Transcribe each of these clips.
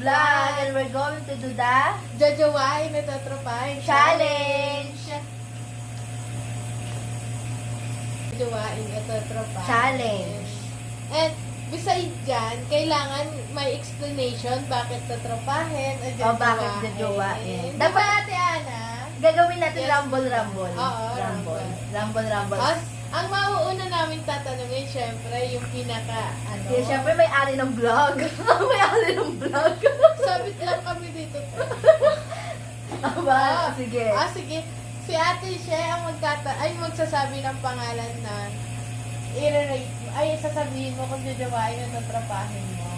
vlog and we're going to do the Jojowain na tatropahin. challenge. Jojowain na tatropahin. Challenge. And beside dyan, kailangan may explanation bakit tatropahin o O bakit jojowain. Dapat Ate Ana, Gagawin natin Yes. rumble. Oo, Rumble. ang mauuna namin tatanungin, syempre, yung pinaka, Yeah, syempre may-ari ng vlog. May-ari ng vlog. sabit lang kami dito. Aba, sige. Sige. Si Ate siya ang magsasabi ng pangalan na i-rate mo. Ay, sasabihin mo kung jojowain na tatrapahin mo.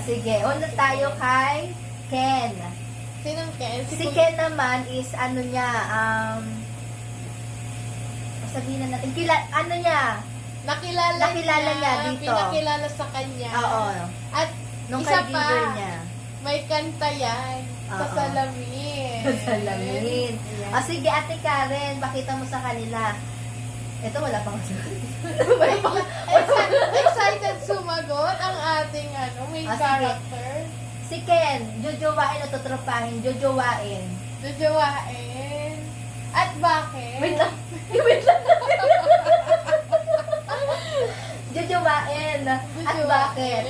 Sige. Una tayo kay Ken. Sinong Ken? Si Ken naman is ano niya, sabihin na natin, Nakilala niya dito. Pinakilala sa kanya. Oo. At Nung isa kaibigan pa, niya. may kanta yan. Sa Oo. salamin. Salamin. Ayan. Sige, Ate Karen, pakita mo sa kanila. Ito, wala pang Excited sumagot ang ating main Sige. character. Si Ken, jojowain o tutropahin, jojowain. Jojowain. At bakit? Wait lang. Jojowain. At bakit?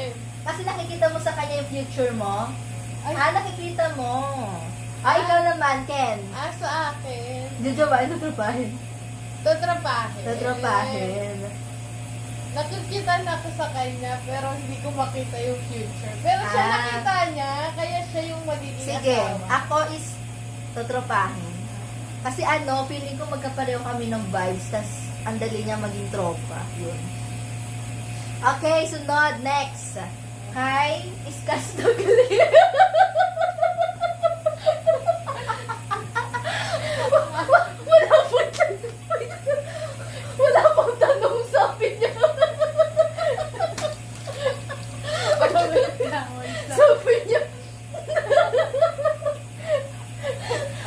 Kasi nakikita mo sa kanya yung future mo. Ay. Nakikita mo. Ikaw naman, Ken. Sa akin, Jojowain o tutropahin? tatrapahin. Tutropahin. Nakikita na ako sa kanya, pero hindi ko makita yung future. Pero siya nakita niya, kaya siya yung magiging Sige, asawa. ako is tutropahin. Kasi feeling ko magkapareho kami ng vibes, tas ang dali niya maging tropa. Yun. Okay, sunod, next. Kay Iskas Tugli. Wala pong tanong, sabi niya. Sabi niya.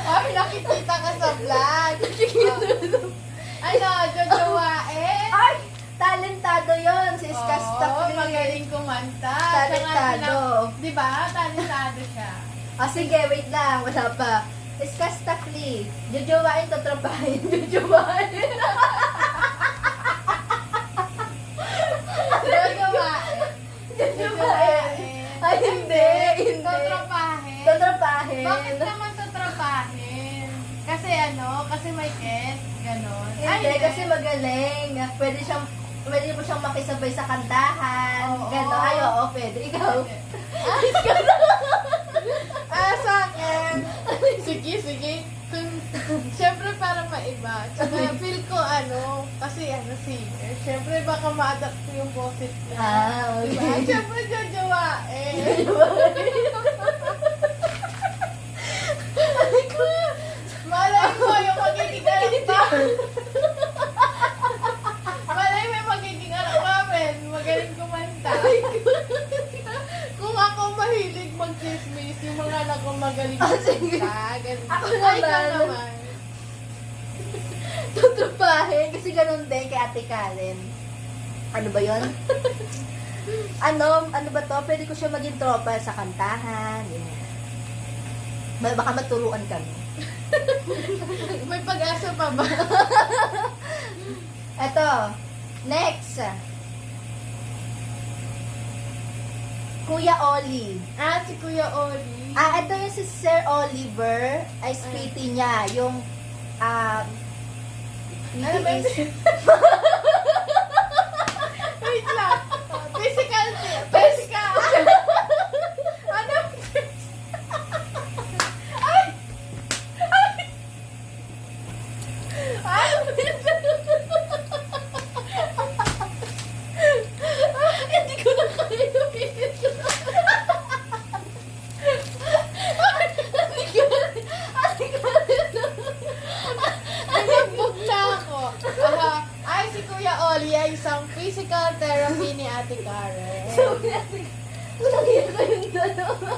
Ay, nakikita ka sa vlog. Jojowain. Ay, talentado yon si Iskas Tugli. Magaling kumanta. Talentado. Di ba? Talentado siya. Sige, wait lang. Wala pa. Iskas Takli. Jojowain, tatrapahin. Jojowain. Jojowain. Jojowain. Ay, hindi. Tatrapahin. Tatrapahin. Bakit naman tatrapahin? Kasi may Ken, ganon. Hindi, kasi magaling. Pwede mo siyang makisabay sa kantahan. Oo. Ganon. Ay, oo, pwede. Ikaw. Sa akin. Sige. Siyempre para maiba. Tsaka feel ko kasi singer. Siyempre baka ma-adapt ko yung boses niya. Diba? Okay. Siyempre jojowain. Malay mo yung magiging anak namin. Malay mo yung magiging anak namin. Magaling kumanta. Kung ako mahilig mag-chismis, yung mga anak ko magaling Sige. kumanta. Ganun. Ako Ay, ikaw naman. naman. Tutropahin. Kasi ganun din kay Ate Karen. Ano ba yun? Ano ba to? Pwede ko siya maging tropa sa kantahan. Yeah. Baka maturuan kami. May pag-asa pa ba? Eto. Next. Kuya Oli. Si Kuya Oli. Ito yung si Sir Oliver. Ay, sweetie niya. Yung, Ano ba is, Wait lang. Physical. Ano? hindi ko na kaya yung pilit ko. Nagbog na ako. Si Kuya Oli ay isang physical therapy ni Ate Karen. Sabi natin, malaki ko yung dalawa.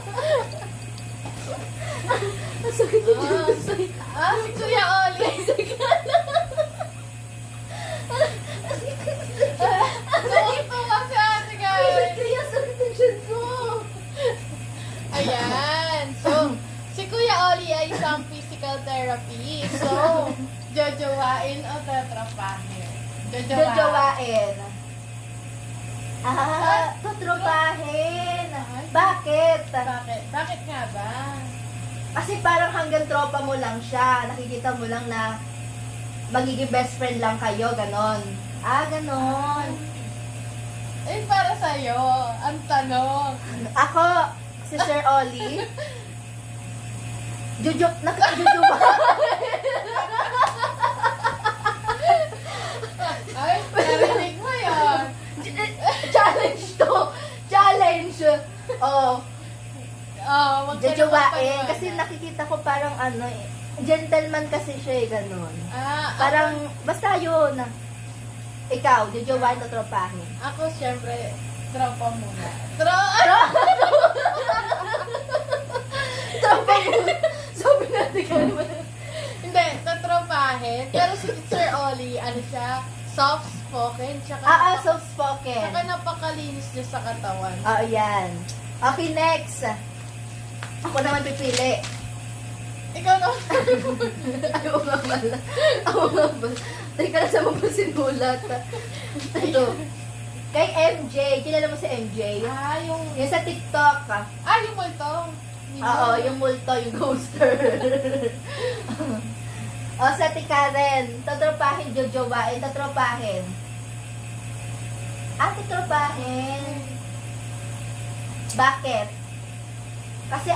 Ang sakit yung Diyos sa'yo. Si Kuya Oli. Nakatuwa si Ate Karen. Kaya sakit yung Diyos ko. Ayan. ng physical therapy. So, jojowain o tatrapahin? Jojowain. Tutropahin. Bakit? Bakit? Bakit nga ba? Kasi parang hanggang tropa mo lang siya. Nakikita mo lang na magiging best friend lang kayo, ganon. Ganon. Eh, para sa'yo, ang tanong. Ako, si Sir Oli. Nakakajujuba. Ay, narinig mo yun. Challenge to. Challenge. Oh, Oh, wag ka jujubain. naman Kasi pagmana. nakikita ko parang gentleman kasi siya ganon. Ako, Parang, basta yun. Ikaw, jujubain o tropahin? ako syempre, tropa muna. Tropa mo. Sabi natin ka naman. Hindi, tatropahin. Pero si Sir Oli, ano siya, soft-spoken, tsaka, Soft spoken. tsaka napakalinis niya sa katawan. Yan. Okay, next. Ako naman pipili. Ikaw na. Ayaw nga pala. Ako nga pala. Teka lang sa mga sinulat. Ito. Kay MJ. Kilala mo si MJ? Yung Yung sa TikTok. yung multo. Oo, yung multo, yung ghoster. Sa Karen. Tatropahin, jojowain. Tatropahin. Tatropahin. Bakit? Kasi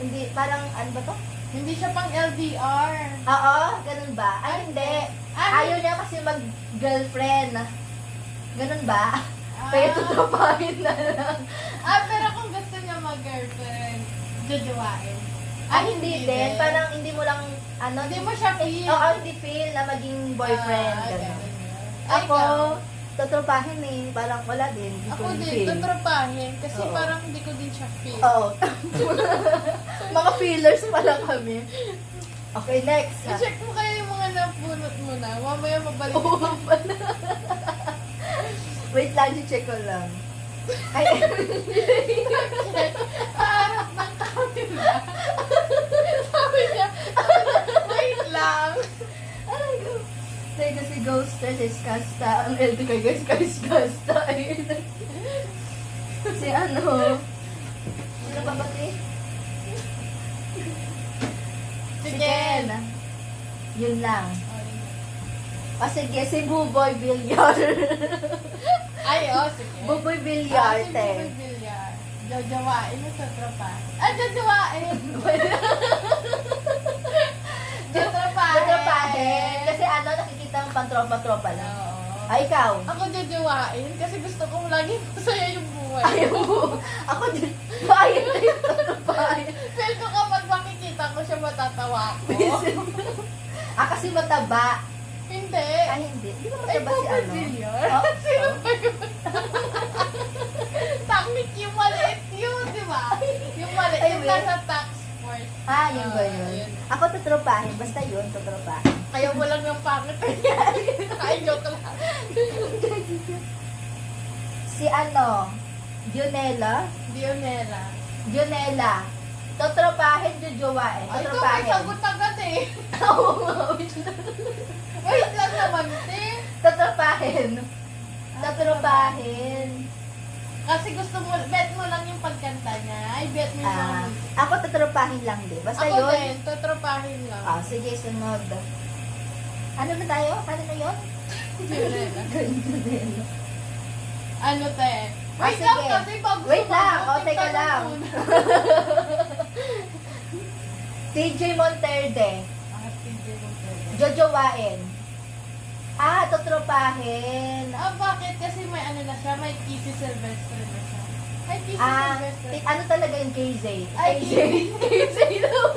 hindi, parang, ano ba to? Hindi siya pang LDR. Oo, ganun ba? Hindi. Ayaw niya kasi mag-girlfriend. Ganun ba? Kaya tutropahin na lang. Pero kung gusto niya mag-girlfriend, jojowain. Hindi din. Parang hindi mo lang, Hindi mo siya feel. Oo, hindi feel na maging boyfriend. Ganun. ganun. Ako, Ikaw? tutropahin Parang wala din. Hindi ko Ako din, feel. tutropahin. Kasi Oo. parang hindi ko din siya feel. Oo. Mga feelers pala kami. Okay, next. I-check mo kaya yung mga napunot mo na. Mamaya mabalik. Oo pala. Wait lang, check ko lang. Ay, Harap ng camera. Sabi niya, wait lang. Ay, go. Teka, si Ghoster, si Skasta. Ang LT kay guys, kay Skasta. Ayun. Si ano? Ano ba ba ito? Si Ken. Yun lang. Sige, si Buboy Villar. Ay, sige. Buboy Si Villar, te. Buboy Villar. Jojowain mo sa tropa. Jojowain. Jojowain. Tatrapahin. Kasi nakikita ang pantropa-tropa lang. Oo. Ikaw? Ako jojowain kasi gusto kong laging masaya yung buhay. Ayaw mo. Ako din. Bayan na yung tatrapahin. Feel ko kapag makikita ko siya matatawa ako. Kasi mataba. Hindi. Hindi. Hindi ba Ay, mataba si Buboy ano? Villar. Oh, Sino oh. ba yun? Takmik yung maliit yun, di ba? Yung maliit, Ay, yung wait. nasa tax force. Yun ba yun? Yun. Ako tatrapahin. Basta yun, tatrapahin. Kaya mo lang yung pangit. Ay, joke lang. Si Dionela? Dionela. Tatrapahin, jujuwain. Ay, ito may Tatrapahin. sagot agad eh. Oo nga, wait. Wait lang naman, te. Tatrapahin. Tatrapahin. Kasi gusto mo, bet mo lang yung pagkanta niya. Ay, bet mo yung mga music. Ako tatrapahin lang din. Basta Ako yun. din, tutropahin lang. Sige, sunod. Ano na tayo? Ano na yun? Dionela. Dionela. Ano, te? Wait sige. lang kasi bago Wait lang. sumagot, Teka tingnan lang. mo muna. TJ Monterde. TJ Monterde. Jojowain. Tutropahin. Bakit? Kasi may ano na siya, may Kissy Sylvester na siya. Ay, Kissy Sylvester. Ano talaga yung KZ? Ay, KZ daw.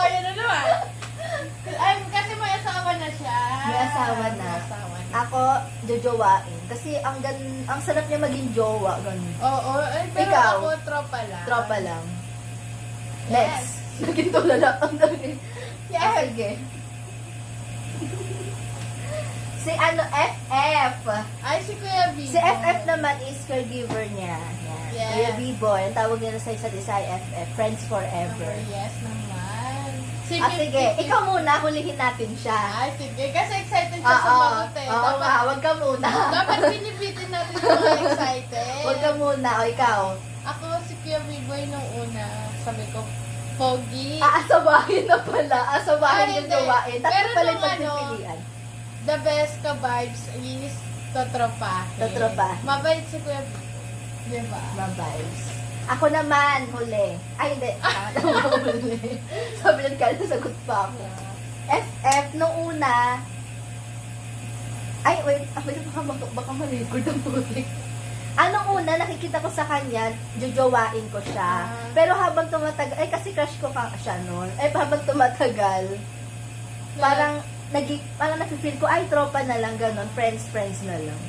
Yan na naman. Ay, kasi may asawa na siya. May asawa na. May asawa na. Ako, jojowain. Kasi ang sarap niya maging jowa. Ganun. Oo, pero Ikaw? ako tropa lang. Tropa lang. Yes. Next. Naging tulala ang dami. Yes. Sige. Si FF. Ay, si Kuya Vigo. Si FF naman is caregiver niya. Yan. Kuya Yes. B-Boy, ang tawag nila sa isa't isa ay FF, Friends Forever. Yes naman. Si Ah, sige, ikaw muna, hulihin natin siya. Ay, sige. Kasi excited siya Oo, sumagot eh. oo nga, wag ka muna. Dapat pinipitin natin yung mga excited. Wag ka muna, o ikaw. Ako si Kuya B-Boy nung una. Sabi ko, Pogi. Aasawahin na pala, asawahin Ay, yung hindi. gawain. Tatlo Pero pala nung yung pagpipilian. The best ka vibes is totropahin. Totropahin. Mabait si Kuya B-Boy. Diba? Vibes. Ako naman, huli. Ay, hindi. Huli. Sabi lang ka, nasagot pa ako. FF, nung una, ay, wait, baka ma-record ang putik. Anong una, nakikita ko sa kanya, jojowain ko siya. Pero habang tumatagal, ay kasi crush ko siya noon. Ay, habang tumatagal, parang, parang nafe-feel ko, ay, tropa na lang, ganon, friends na lang.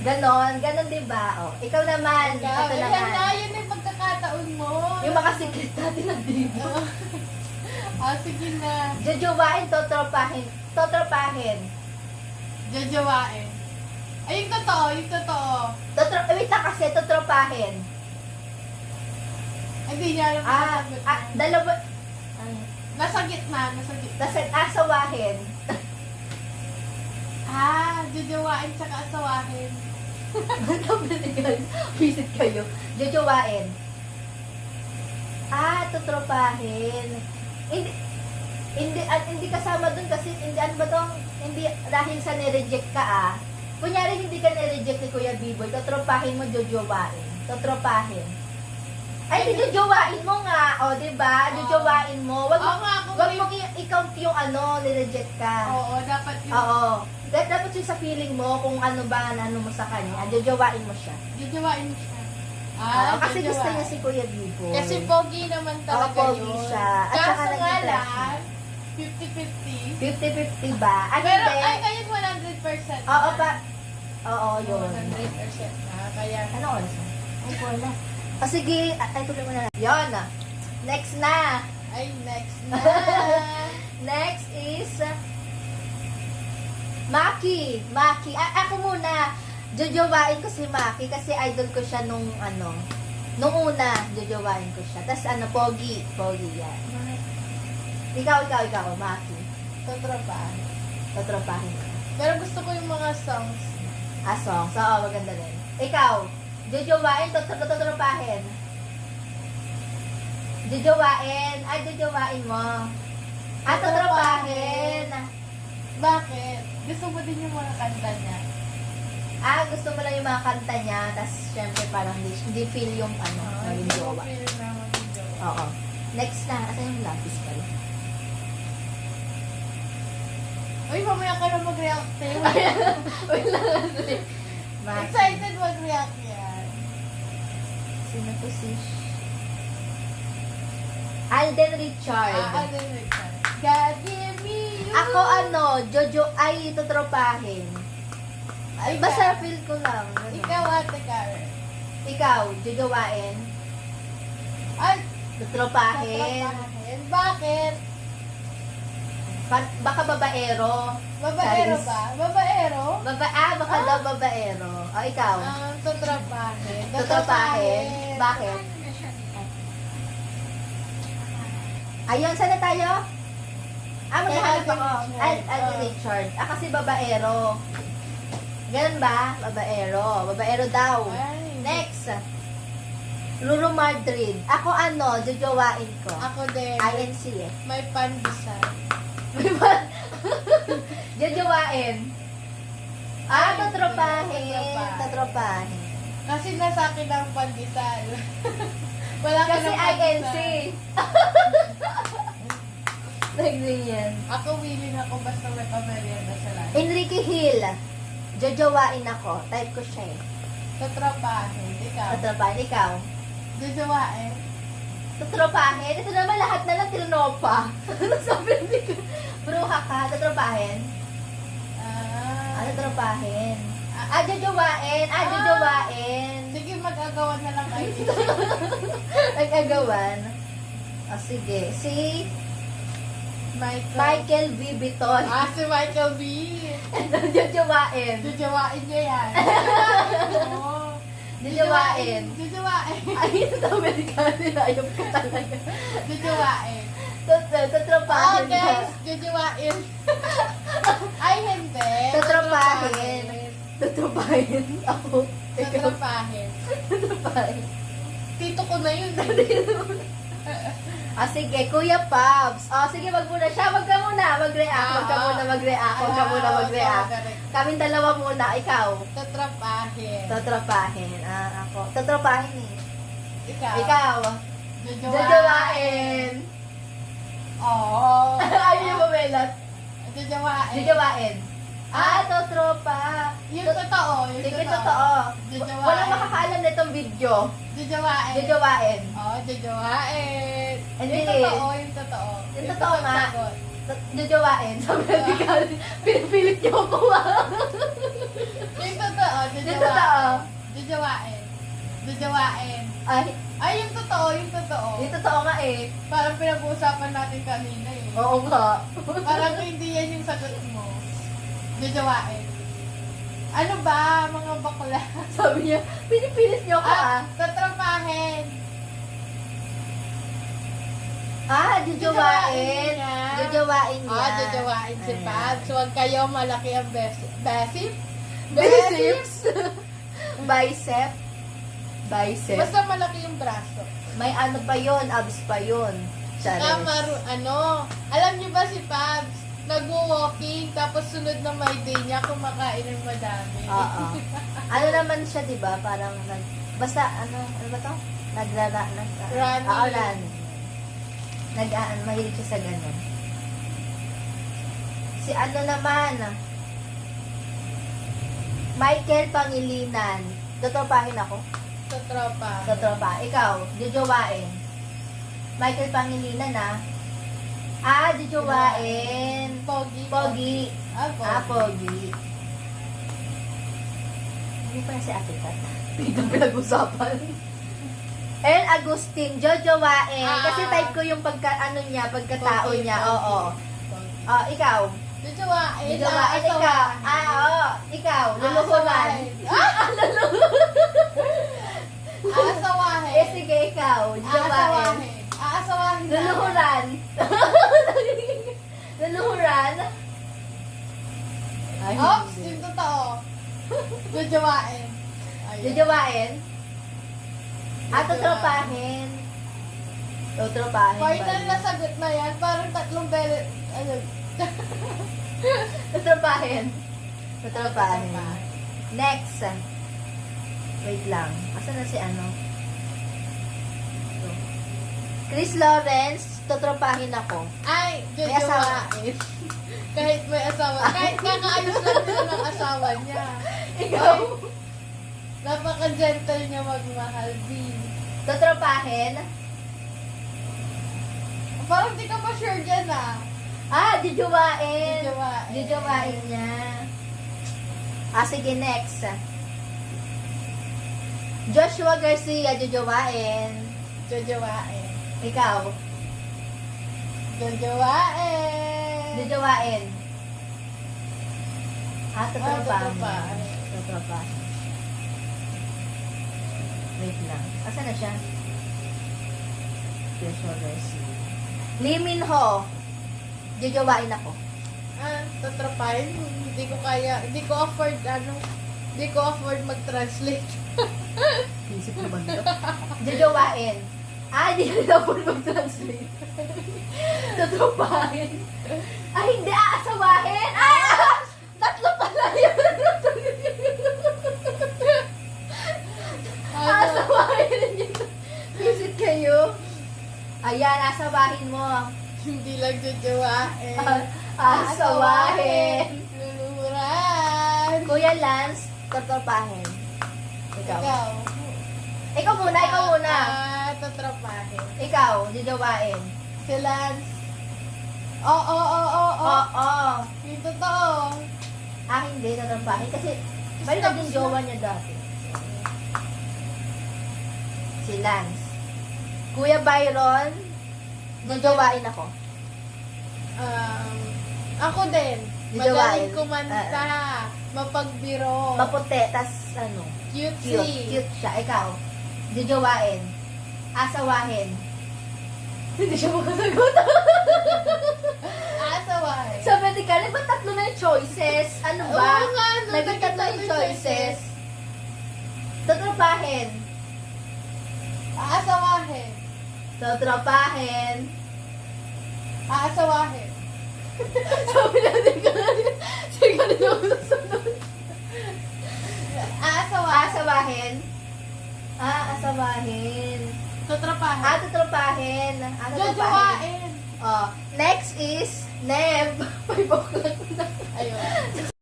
Ganon, diba? O, ikaw naman, ito Ayan na, naman. yun yung pagkakataon mo. Yung mga secret natin nandito. Sige na. Jojowain, totropahin. Jajawain. Ay, yung totoo. Wait lang kasi, totropahin. Hindi niya alam kung sasagot niya. Dalawa, Nasa gitna. asawahin. Jajawain tsaka asawahin. Visit kayo. Jojowain. Totropahin. Hindi kasama dun kasi, ano ba tong, hindi, dahil sa nireject ka kunyari hindi ka nireject ni Kuya B-Boy, totropahin mo, jojowain. Totropahin. Ay, di jojowain mo nga, o, diba? Jojowain mo. Wag mo i-count yung nireject ka. Oo, dapat yun. Oo. Dapat yung sa feeling mo, kung ano ba, ano mo sa kanya, jojowain mo siya. Jajawain mo siya. Kasi jajawain. gusto niya si Kuya Bibo. Kasi pogi naman talaga pogi yun. siya. At saka Kaso nga naging lang, 50-50. 50-50 ba? Pero, hindi. ay, ngayon 100% na. Oo, Oo, yun. 100% na. Kaya, Ano oras na? Ay, wala. Sige, ay, tuloy mo na. Yun. Next na. ay, next na. Next is Maki. Ako muna. Jojowain ko si Maki kasi idol ko siya nung una, jojowain ko siya. Tapos Pogi yan. Ikaw, Maki. Totropahin ka. Pero gusto ko yung mga songs. Songs. Oo, maganda rin. Ikaw, jojowain, totropahin. Jojowain. Ay, jojowain mo. Totropahin. Bakit? Gusto mo din yung mga kanta niya. Gusto mo lang yung mga kanta niya, tapos syempre parang hindi feel yung maging jowa. Feel na maging jowa. Oo. Next na, asan yung lapis pala? Uy, mamaya ka na mag-react tayo. Wait lang. Maki. Excited mag-react yan. Sino to si Alden Richard. Alden Richard. God give me you. Ako totropahin. Ay, basta feel ko lang. Ganun. Ikaw, Ate Karen. Ikaw, jojowain. Ay, Totropahin. tatrapahin. Bakit? Baka babaero. Babaero Charis. ba? Babaero? Baka daw babaero. O, ikaw. Tatrapahin. Totropahin. Bakit? Ayun, saan na tayo? Maghahanap ako. Alden Richard. Kasi babaero. Ganun ba? Babaero. Babaero daw. Ay. Next. Ruru Madrid. Ako jojowain ko. Ako din. INC eh. May pandesal. Jojowain. Totropahin. Totropahin. Totropahin. Kasi nasa akin ang pandesal. Wala ka Kasi ng pandesal. INC. Nagganyan. Ako willing ako basta may pamerienda sa lahat. Enrique Hill. Jojowain ako. Type ko siya eh. Tatrapahin. Ikaw. Totropahin. Ikaw. Jajawain. Totropahin. Ito naman lahat na lang trinopa. Sabi ni ko. Bruha ka. Totropahin. Totropahin. Jojowain. Jojowain. Sige, mag-agawan na lang kayo. Nag-agawan. Sige. Si Michael V. Biton. Si Michael B. Jojowain. Jajawain niya yan. Oo. Jujuwain. Jujuwain. Ay, ito Amerikano. Ayop ka talaga. Jujuwain. Tatrapahin ka. guys, jujuwain. Ay, hindi. Tatrapahin. Tatrapahin. Ako. Ikaw. Tatrapahin. Tatrapahin. Tito ko na yun. Sige, Kuya Pabs. Sige, wag muna siya. Wag ka muna mag-react. Wag ka muna mag-react. Wag ka muna mag-react. Kaming dalawa muna. Ikaw. Tatrapahin. Tatrapahin. Ako. Tatrapahin eh. Ikaw. Ikaw. Jujuwain. Oo. Ayaw niyo mamelat. Jujuwain. Jujuwain. Totropa. Yung totoo. Sige, totoo. Jujuwain. Walang makakaalam na itong video. Jujuwain. Jujuwain. Oo, jujuwain. Hindi. Yung totoo, yung totoo. Yung totoo nga. sagot. Jujuwain. Sabi ko, pinipilit niyo ako. Yung totoo, jujuwain. Yung totoo. Jujuwain. Jujuwain. Ay, yung totoo, yung totoo. yung totoo nga eh. Parang pinag-uusapan natin kanina eh. Oo nga. Parang hindi yan yung sagot mo. Jujuwain. Ano ba, mga bakla? Sabi niya, pinipilit niyo ako Tatrapahin. Jujuwain. niya. Jujuwain niya. Jujuwain si Ayan. Pabs. Huwag kayo malaki ang besip. Biceps. Bicep. Bicep. Basta malaki yung braso. May ano pa yon, abs pa yon. Charis. Alam niyo ba si Pabs? Nag-walking, tapos sunod na may day niya, kumakain ng madami. Oo. Ano naman siya, di ba? Parang, basta, ano ba to? Running. Oo, running. Mahilig siya sa ganun. Si ano naman, Michael Pangilinan. Totropahin ako. Sa tropa. Totropa. Ikaw, jujuwain. Michael Pangilinan, jujuwain. Pogi. Pogi. Pogi. Pogi. Hindi pa si Ate Kat. Biglang pinag-usapan. El Agustin, jojowain. Kasi type ko yung pagkatao Pogi, niya. pogi. Oo. Ikaw. Jujuwain. Jojowain. Ikaw. Oo. Ikaw. Luluhuran. Aasawahin. Sige, ikaw. Jojowain. Aasawahin. Luluhuran. Luluhuran. Ay, Ops, hindi. yung totoo. Jujuwain. Jojowain. Tutropahin. Tutropahin. Final na sagot na yan. Parang tatlong beses. Tutropahin. Tutropahin. Next. Wait lang. Asan na si ano? Ito. Chris Lawrence, tutropahin ako. Ay, May asawa. jujuwain. Kahit may asawa. Kahit kakaayos lang nila ng asawa niya. Ikaw. Napaka-gentle niya magmahal, din. Tutropahin. Parang di ka pa sure dyan, Jujuwain. Jujuwain. Jujuwain niya. Sige, next. Joshua Garcia, jujuwain. Jujuwain. Ikaw. Jujuwain. Jujuwain. Tutropahin. tutropahin. Tutropahin. Wait lang. Asan na siya? Joshua Garcia. Lee Min Ho. Jujuwain ako. Tatrapahin. Hindi ko kaya, hindi ko afford mag-translate. Isip mo ba nito? Jujuwain. Hindi na po mag-translate. Tutropahin. Hindi, aasawahin. Tatlo pala yun. Aasawahin yun. Visit kayo. Ayan, asawahin mo. Hindi lang jujuwain. Asawahin. Luluhuran. Kuya Lance, tutropahin. Ikaw. Ikaw muna. Tatrapahin. Ikaw, jujuwain. Si Lance. Oo. Oo. Yung totoo. Hindi, tutropahin. Kasi, may naging jowa niya dati. Si Lance. Kuya Byron, jujuwain ako. Ako din. Jujuwain. Magaling kumanta. Mapagbiro. Maputi, tas ano, Cutesy. cute siya. Ikaw, jojowain. Asawahin. Hindi siya makasagot. Asaway. Sa medical, ba tatlo na yung choices? Ano ba? Oo nga, no, Naging tatlo yung choices. Tatrapahin. Aasawahin. Tatrapahin. Aasawahin. Sabi natin ka na. Sige ka na yung susunod. Aasawahin. Asawahin. Asawahin. Tatrapahin. Tatrapahin. Jojowain. Oh, next is Neb. 5 o'clock na. Ayun.